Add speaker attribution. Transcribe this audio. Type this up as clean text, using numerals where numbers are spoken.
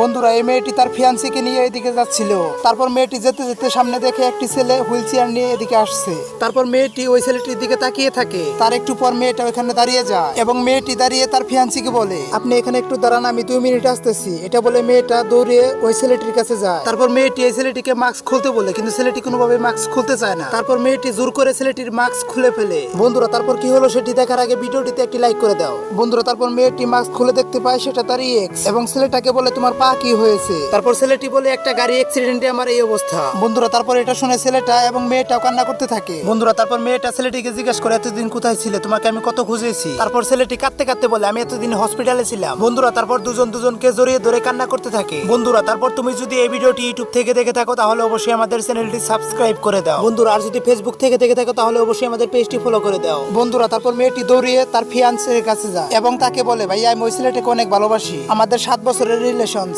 Speaker 1: বন্ধুরা, এই মেয়েটি তার ফিয়ান্সিকে নিয়ে এদিকে যাচ্ছিল। তারপর মেয়েটি যেতে যেতে সামনে দেখে একটি ছেলে হুইল চেয়ার নিয়ে এদিকে আসছে। তারপর মেয়েটি ওই ছেলেটির দিকে তাকিয়ে থাকে। তার একটু পর মেয়েটা ওখানে দাঁড়িয়ে যায় এবং মেয়েটি দাঁড়িয়ে তার ফিয়ান্সিকে বলে, আপনি এখানে একটু দাঁড়ান, আমি 2 মিনিট আসতেছি। এটা বলে মেয়েটা দৌড়ে ওই ছেলেটির কাছে যায়। তারপর মেয়েটি এই ছেলেটিকে মাস্ক খুলতে বলে, কিন্তু ছেলেটি কোনোভাবে মাস্ক খুলতে চায় না। তারপর মেয়েটি জোর করে ছেলেটির মাস্ক খুলে ফেলে। বন্ধুরা, তারপর কি হলো সেটি দেখার আগে ভিডিওটিতে একটি লাইক করে দাও। বন্ধুরা, তারপর মেয়েটি মাস্ক খুলে দেখতে পায় সেটা তার এক্স এবং ছেলেটাকে বলে, তোমার পা কি হয়েছে? তারপর ছেলেটি বলে, একটা গাড়ি অ্যাক্সিডেন্টে আমার এই অবস্থা। বন্ধুরা, তারপর এটা শুনে ছেলেটা এবং মেয়েটাও কান্না করতে থাকে। বন্ধুরা, তারপর মেয়েটা ছেলেটিকে জিজ্ঞেস করে, এতদিন কোথায় ছিলে? তোমাকে আমি কত খুঁজেছি। তারপর ছেলেটি কাঁদতে কাঁদতে বলে, আমি এতদিন হসপিটালে ছিলাম। বন্ধুরা, তারপর দুজনকে জড়িয়ে ধরে কান্না করতে থাকে। বন্ধুরা, তারপর তুমি যদি এই ভিডিওটি ইউটিউব থেকে দেখে থাকো তাহলে অবশ্যই আমাদের চ্যানেলটি সাবস্ক্রাইব করে দাও। বন্ধুরা, আর যদি ফেসবুক থেকে দেখে থাকো তাহলে অবশ্যই আমাদের পেজটি ফলো করে দাও। বন্ধুরা, তারপর মেয়েটি দৌড়িয়ে তার ফিয়ান্সের কাছে যায় এবং তাকে বলে, ভাইয়া আমি ওই ছেলেটাকে অনেক ভালোবাসি, আমাদের 7 বছরের রিলেশন।